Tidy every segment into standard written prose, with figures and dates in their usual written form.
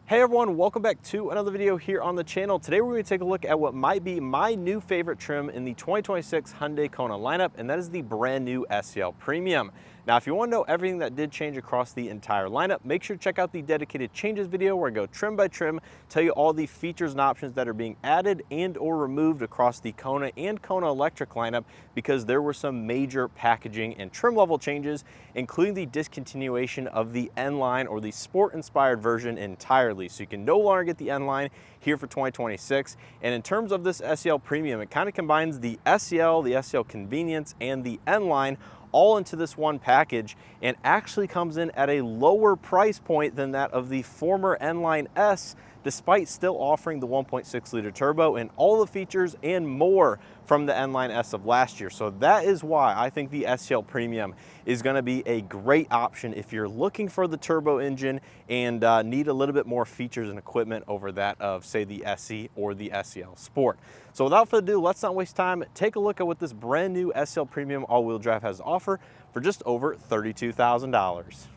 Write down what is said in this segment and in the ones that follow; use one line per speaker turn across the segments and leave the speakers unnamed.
Hey everyone, welcome back to another video here on the channel. Today we're going to take a look at what might be my new favorite trim in the 2026 Hyundai Kona lineup, and that is the brand new SEL Premium. Now, if you want to know everything that did change across the entire lineup, make sure to check out the dedicated changes video where I go trim by trim, tell you all the features and options that are being added and or removed across the Kona and Kona Electric lineup, because there were some major packaging and trim level changes, including the discontinuation of the N line or the sport inspired version entirely. So you can no longer get the N line here for 2026. And in terms of this SEL Premium, it kind of combines the SEL, the SEL Convenience, and the N line all into this one package, and actually comes in at a lower price point than that of the former N-Line S, despite still offering the 1.6 liter turbo and all the features and more from the N-Line S of last year. So that is why I think the SEL Premium is going to be a great option if you're looking for the turbo engine and need a little bit more features and equipment over that of, say, the SE or the SEL Sport. So without further ado, let's not waste time. Take a look at what this brand new SEL Premium all-wheel drive has to offer for just over $32,000.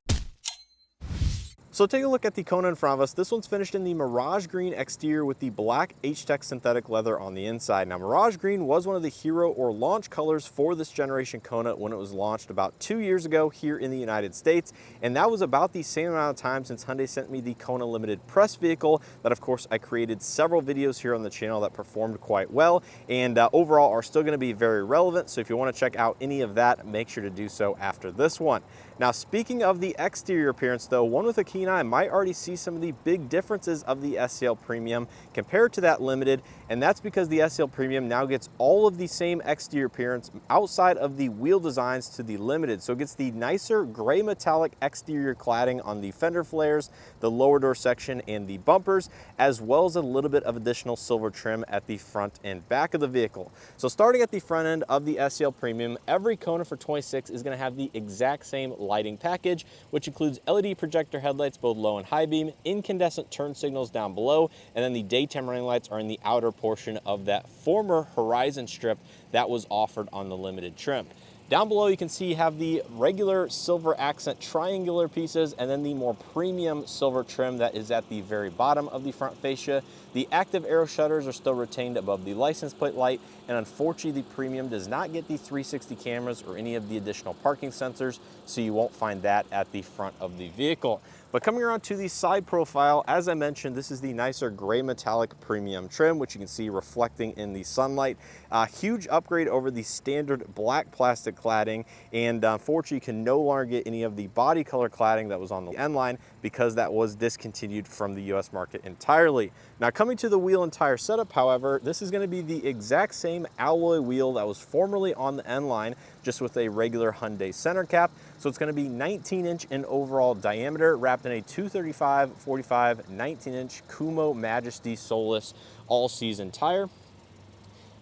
So take a look at the Kona in front of us. This one's finished in the Mirage Green exterior with the black H-Tech synthetic leather on the inside. Now, Mirage Green was one of the hero or launch colors for this generation Kona when it was launched about 2 years ago here in the United States. And that was about the same amount of time since Hyundai sent me the Kona Limited press vehicle that, of course, I created several videos here on the channel that performed quite well and overall are still going to be very relevant. So if you want to check out any of that, make sure to do so after this one. Now, speaking of the exterior appearance, though, one with a keen eye might already see some of the big differences of the SEL Premium compared to that Limited, and that's because the SEL Premium now gets all of the same exterior appearance outside of the wheel designs to the Limited. So it gets the nicer gray metallic exterior cladding on the fender flares, the lower door section, and the bumpers, as well as a little bit of additional silver trim at the front and back of the vehicle. So starting at the front end of the SEL Premium, every Kona for 26 is going to have the exact same lighting package, which includes LED projector headlights, both low and high beam, incandescent turn signals down below, and then the daytime running lights are in the outer portion of that former Horizon strip that was offered on the Limited trim. Down below, you can see you have the regular silver accent triangular pieces and then the more premium silver trim that is at the very bottom of the front fascia. The active arrow shutters are still retained above the license plate light, and unfortunately, the Premium does not get the 360 cameras or any of the additional parking sensors, so you won't find that at the front of the vehicle. But coming around to the side profile, as I mentioned, this is the nicer gray metallic premium trim, which you can see reflecting in the sunlight. Huge upgrade over the standard black plastic cladding, and unfortunately, you can no longer get any of the body color cladding that was on the N line because that was discontinued from the US market entirely. Now, coming to the wheel and tire setup, however, this is going to be the exact same alloy wheel that was formerly on the N line, just with a regular Hyundai center cap. So it's going to be 19-inch in overall diameter, wrapped in a 235/45 19-inch Kumo Majesty Solus all-season tire.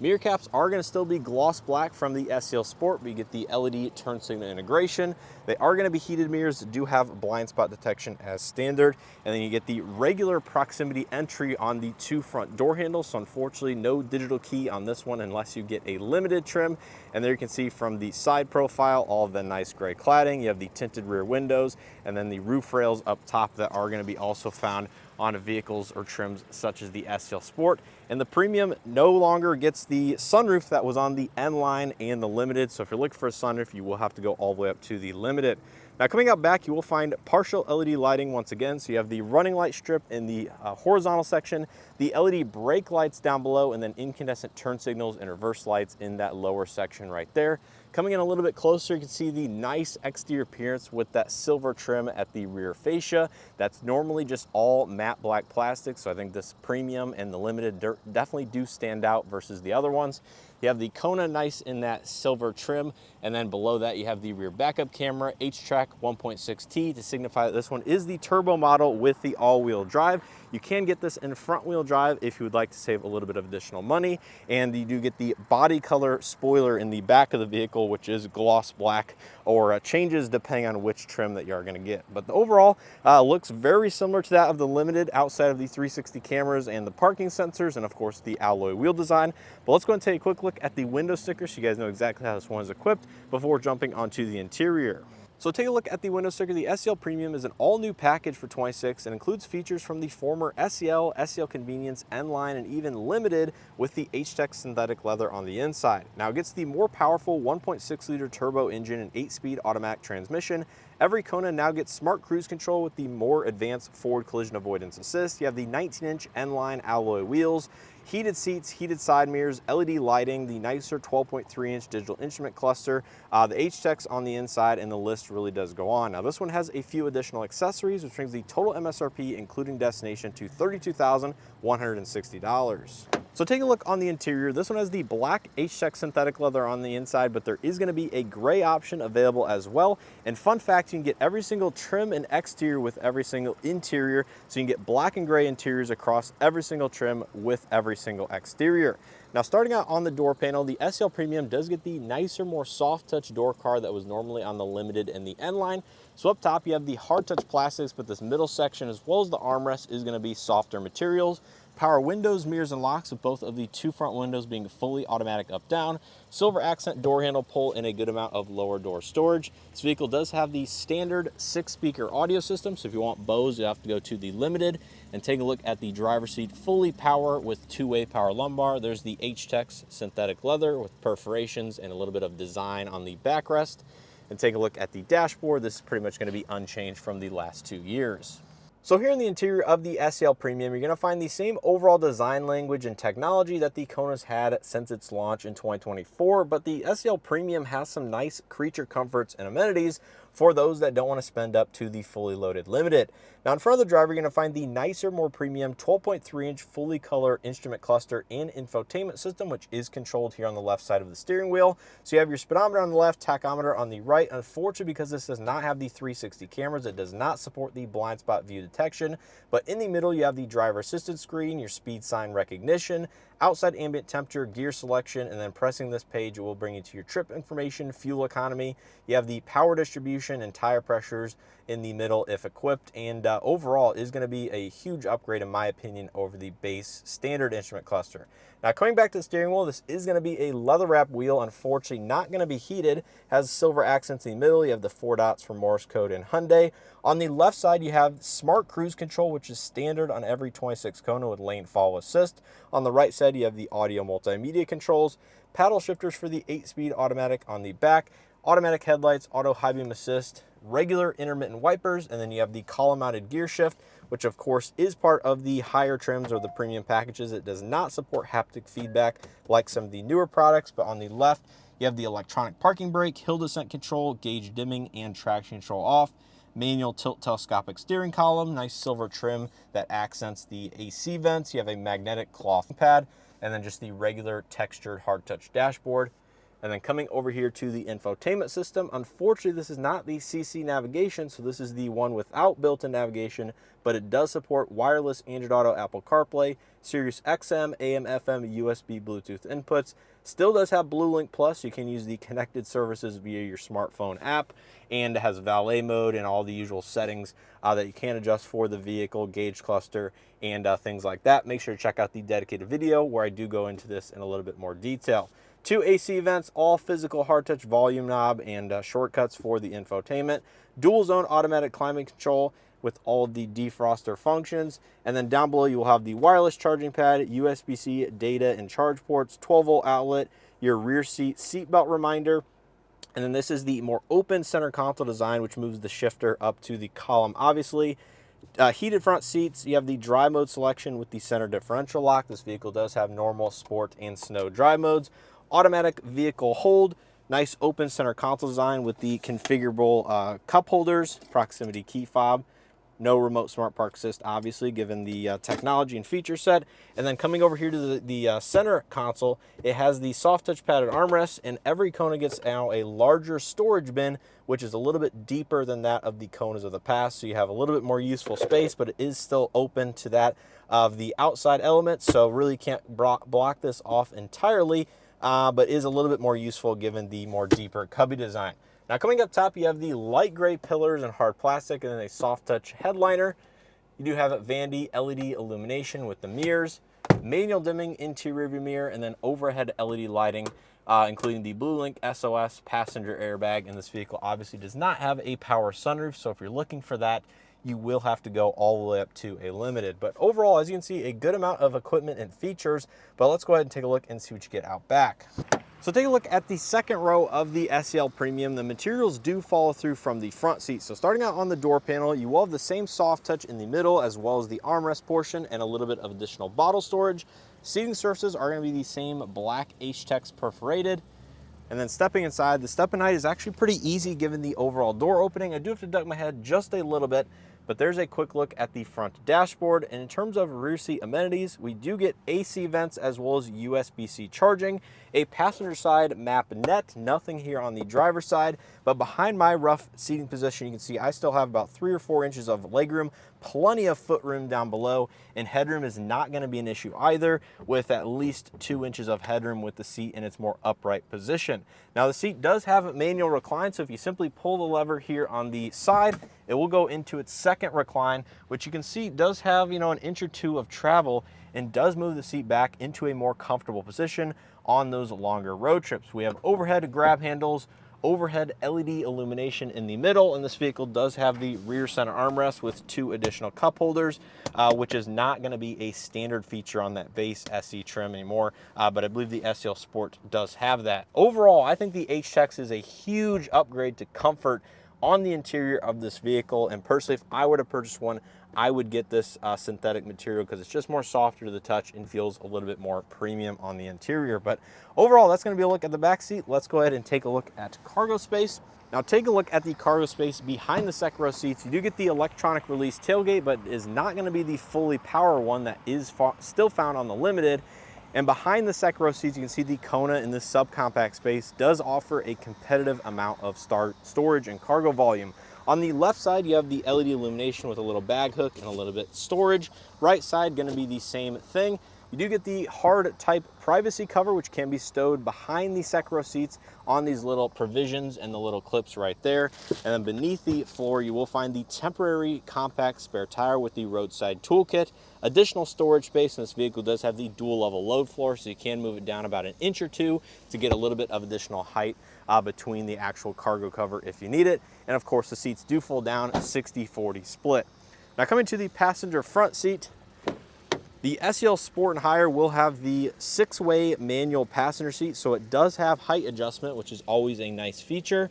Mirror caps are going to still be gloss black from the SEL Sport, but you get the LED turn signal integration. They are going to be heated mirrors, do have blind spot detection as standard, and then you get the regular proximity entry on the two front door handles. So unfortunately, no digital key on this one unless you get a Limited trim. And there you can see from the side profile all of the nice gray cladding. You have the tinted rear windows and then the roof rails up top that are going to be also found on vehicles or trims such as the SEL Sport. And the Premium no longer gets the sunroof that was on the N line and the Limited. So if you're looking for a sunroof, you will have to go all the way up to the Limited. Now, coming out back, you will find partial LED lighting once again. So you have the running light strip in the horizontal section, the LED brake lights down below, and then incandescent turn signals and reverse lights in that lower section right there. Coming in a little bit closer, you can see the nice exterior appearance with that silver trim at the rear fascia. That's normally just all matte black plastic, so I think this Premium and the Limited definitely do stand out versus the other ones. You have the Kona nice in that silver trim, and then below that you have the rear backup camera, H-Track 1.6T to signify that this one is the turbo model with the all-wheel drive. You can get this in front-wheel drive if you would like to save a little bit of additional money, and you do get the body color spoiler in the back of the vehicle, which is gloss black, or changes depending on which trim that you are going to get. But the overall looks very similar to that of the Limited outside of the 360 cameras and the parking sensors, and of course the alloy wheel design. But let's go and take a quick look at the window sticker so you guys know exactly how this one is equipped before jumping onto the interior. So take a look at the window sticker. The SEL Premium is an all-new package for 26 and includes features from the former SEL, SEL Convenience, N-Line, and even Limited with the H-Tech synthetic leather on the inside. Now it gets the more powerful 1.6-liter turbo engine and 8-speed automatic transmission. Every Kona now gets smart cruise control with the more advanced forward collision avoidance assist. You have the 19-inch N-Line alloy wheels, heated seats, heated side mirrors, LED lighting, the nicer 12.3-inch digital instrument cluster, the H-Techs on the inside, and the list really does go on. Now this one has a few additional accessories, which brings the total MSRP including destination to $32,160. So take a look on the interior. This one has the black H-Tech synthetic leather on the inside, but there is going to be a gray option available as well. And fun fact, you can get every single trim and exterior with every single interior. So you can get black and gray interiors across every single trim with every single exterior. Now starting out on the door panel, the SEL Premium does get the nicer, more soft touch door card that was normally on the Limited and the N-Line. So up top you have the hard touch plastics, but this middle section as well as the armrest is going to be softer materials. Power windows, mirrors, and locks with both of the two front windows being fully automatic up-down. Silver accent door handle pull and a good amount of lower door storage. This vehicle does have the standard 6-speaker audio system, so if you want Bose, you have to go to the Limited. And take a look at the driver's seat, fully power with two-way power lumbar. There's the H-Techs synthetic leather with perforations and a little bit of design on the backrest. And take a look at the dashboard. This is pretty much going to be unchanged from the last 2 years. So here in the interior of the SEL Premium, you're going to find the same overall design language and technology that the Kona's had since its launch in 2024, but the SEL Premium has some nice creature comforts and amenities for those that don't want to spend up to the fully loaded Limited. Now in front of the driver, you're going to find the nicer, more premium 12.3-inch fully color instrument cluster and infotainment system, which is controlled here on the left side of the steering wheel. So you have your speedometer on the left, tachometer on the right. Unfortunately, because this does not have the 360 cameras, it does not support the blind spot view detection. But in the middle, you have the driver assisted screen, your speed sign recognition, outside ambient temperature, gear selection, and then pressing this page, it will bring you to your trip information, fuel economy. You have the power distribution and tire pressures in the middle if equipped, and overall is going to be a huge upgrade in my opinion over the base standard instrument cluster. Now coming back to the steering wheel, this is going to be a leather wrap wheel, unfortunately not going to be heated, has silver accents in the middle. You have the 4 dots for Morse code and Hyundai. On the left side you have smart cruise control, which is standard on every 26 Kona with lane follow assist. On the right side you have the audio multimedia controls, paddle shifters for the 8-speed automatic on the back, automatic headlights, auto high beam assist, regular intermittent wipers, and then you have the column mounted gear shift, which of course is part of the higher trims or the premium packages. It does not support haptic feedback like some of the newer products, but on the left you have the electronic parking brake, hill descent control, gauge dimming, and traction control off. Manual tilt telescopic steering column, nice silver trim that accents the AC vents. You have a magnetic cloth pad, and then just the regular textured hard touch dashboard. And then coming over here to the infotainment system, unfortunately this is not the CC navigation, so this is the one without built-in navigation, but it does support wireless Android Auto, Apple CarPlay, Sirius XM, AM, FM, USB, Bluetooth inputs. Still does have Blue Link Plus, so you can use the connected services via your smartphone app, and it has valet mode and all the usual settings that you can adjust for the vehicle, gauge cluster, and things like that. Make sure to check out the dedicated video where I do go into this in a little bit more detail. 2 AC vents, all physical hard touch volume knob and shortcuts for the infotainment. Dual zone automatic climate control with all of the defroster functions. And then down below you will have the wireless charging pad, USB-C data and charge ports, 12-volt outlet, your rear seat seatbelt reminder. And then this is the more open center console design, which moves the shifter up to the column, obviously. Heated front seats, you have the dry mode selection with the center differential lock. This vehicle does have normal, sport, and snow dry modes. Automatic vehicle hold, nice open center console design with the configurable cup holders, proximity key fob. No remote smart park assist, obviously, given the technology and feature set. And then coming over here to the center console, it has the soft touch padded armrest, and every Kona gets now a larger storage bin, which is a little bit deeper than that of the Konas of the past. So you have a little bit more useful space, but it is still open to that of the outside elements. So really can't block this off entirely, but is a little bit more useful given the more deeper cubby design. Now coming up top, you have the light gray pillars and hard plastic, and then a soft touch headliner. You do have Vandy LED illumination with the mirrors, manual dimming interior view mirror, and then overhead LED lighting including the Blue Link SOS passenger airbag. And this vehicle obviously does not have a power sunroof, so if you're looking for that, you will have to go all the way up to a limited. But overall, as you can see, a good amount of equipment and features. But let's go ahead and take a look and see what you get out back. So take a look at the second row of the SEL Premium. The materials do follow through from the front seat. So starting out on the door panel, you will have the same soft touch in the middle, as well as the armrest portion and a little bit of additional bottle storage. Seating surfaces are going to be the same black H-Tex perforated. And then stepping inside, the step-in height is actually pretty easy given the overall door opening. I do have to duck my head just a little bit, but there's a quick look at the front dashboard. And in terms of rear seat amenities, we do get AC vents as well as USB-C charging, a passenger side map net, nothing here on the driver's side, but behind my rough seating position, you can see I still have about 3 or 4 inches of legroom, plenty of footroom down below, and headroom is not going to be an issue either, with at least 2 inches of headroom with the seat in its more upright position. Now the seat does have a manual recline, so if you simply pull the lever here on the side, it will go into its second recline, which you can see does have, you know, an inch or two of travel and does move the seat back into a more comfortable position on those longer road trips. We have overhead grab handles, overhead LED illumination in the middle, and this vehicle does have the rear center armrest with 2 additional cup holders, which is not going to be a standard feature on that base SE trim anymore, but I believe the SEL Sport does have that. Overall, I think the H-Tex is a huge upgrade to comfort on the interior of this vehicle, and personally, if I were to purchase one, I would get this synthetic material because it's just more softer to the touch and feels a little bit more premium on the interior. But overall, that's going to be a look at the back seat. Let's go ahead and take a look at cargo space. Now take a look at the cargo space behind the second row seats. You do get the electronic release tailgate, but is not going to be the fully power one that is still found on the Limited. And behind the second row seats, you can see the Kona in this subcompact space does offer a competitive amount of storage and cargo volume. On the left side, you have the LED illumination with a little bag hook and a little bit storage. Right side, going to be the same thing. You do get the hard type privacy cover, which can be stowed behind the second row seats on these little provisions and the little clips right there. And then beneath the floor, you will find the temporary compact spare tire with the roadside toolkit. Additional storage space, and this vehicle does have the dual level load floor, so you can move it down about an inch or two to get a little bit of additional height between the actual cargo cover if you need it. And of course, the seats do fold down, 60-40 split. Now coming to the passenger front seat, the SEL Sport and Higher will have the 6-way manual passenger seat, so it does have height adjustment, which is always a nice feature.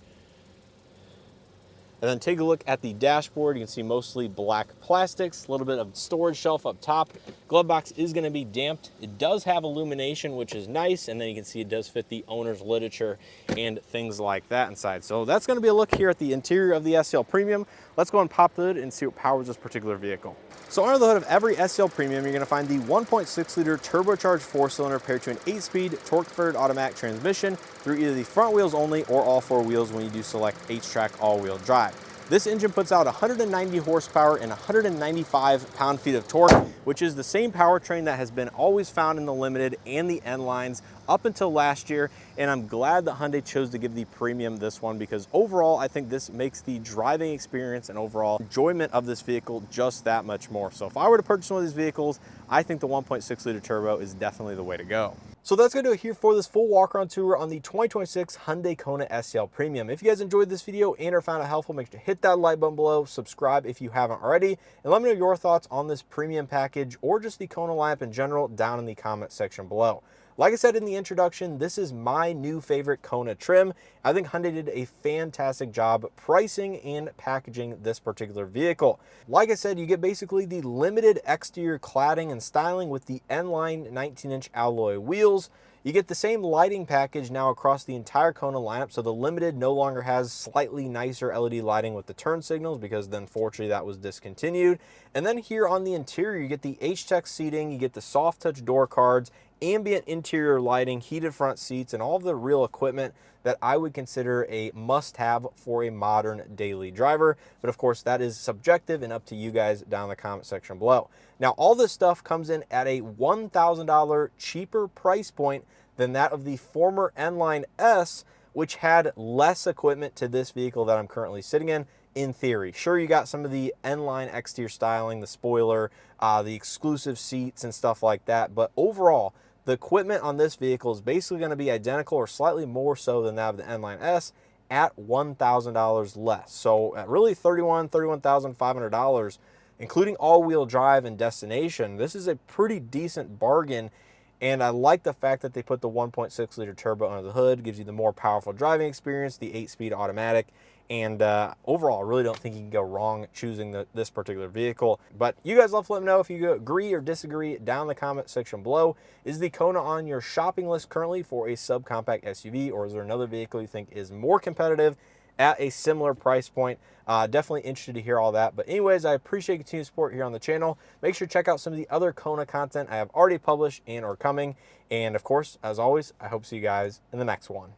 And then take a look at the dashboard. You can see mostly black plastics, a little bit of storage shelf up top. Glove box is going to be damped. It does have illumination, which is nice. And then you can see it does fit the owner's literature and things like that inside. So that's going to be a look here at the interior of the SEL Premium. Let's go and pop the hood and see what powers this particular vehicle. So under the hood of every SEL Premium, you're going to find the 1.6-liter turbocharged 4-cylinder paired to an 8-speed torque-converted automatic transmission through either the front wheels only or all 4 wheels when you do select H-Track all-wheel drive. This engine puts out 190 horsepower and 195 pound-feet of torque, which is the same powertrain that has been always found in the Limited and the N-Lines up until last year. And I'm glad that Hyundai chose to give the Premium this one, because overall, I think this makes the driving experience and overall enjoyment of this vehicle just that much more. So if I were to purchase one of these vehicles, I think the 1.6-liter turbo is definitely the way to go. So that's going to do it here for this full walk-around tour on the 2026 Hyundai Kona SEL Premium. If you guys enjoyed this video and or found it helpful, make sure to hit that like button below, subscribe if you haven't already, and let me know your thoughts on this premium package or just the Kona lineup in general down in the comment section below. Like I said in the introduction, this is my new favorite Kona trim. I think Hyundai did a fantastic job pricing and packaging this particular vehicle. Like I said, you get basically the limited exterior cladding and styling with the N-Line 19-inch alloy wheels. You get the same lighting package now across the entire Kona lineup, so the Limited no longer has slightly nicer LED lighting with the turn signals, because then unfortunately that was discontinued. And then here on the interior, you get the H-Tex seating, you get the soft touch door cards, ambient interior lighting, heated front seats, and all of the real equipment that I would consider a must-have for a modern daily driver. But of course, that is subjective and up to you guys down in the comment section below. Now, all this stuff comes in at a $1,000 cheaper price point than that of the former N-Line S, which had less equipment to this vehicle that I'm currently sitting in theory. Sure, you got some of the N-Line exterior styling, the spoiler, the exclusive seats and stuff like that, but overall, The equipment on this vehicle is basically going to be identical or slightly more so than that of the N-Line S at $1,000 less. So at really $31,500, including all-wheel drive and destination, this is a pretty decent bargain. And I like the fact that they put the 1.6 liter turbo under the hood, gives you the more powerful driving experience, the 8-speed automatic, and overall, I really don't think you can go wrong choosing this particular vehicle. But you guys love to let me know if you agree or disagree down in the comment section below. Is the Kona on your shopping list currently for a subcompact SUV, or is there another vehicle you think is more competitive at a similar price point? Definitely interested to hear all that. But anyways, I appreciate continued support here on the channel. Make sure to check out some of the other Kona content I have already published and are coming. And of course, as always, I hope to see you guys in the next one.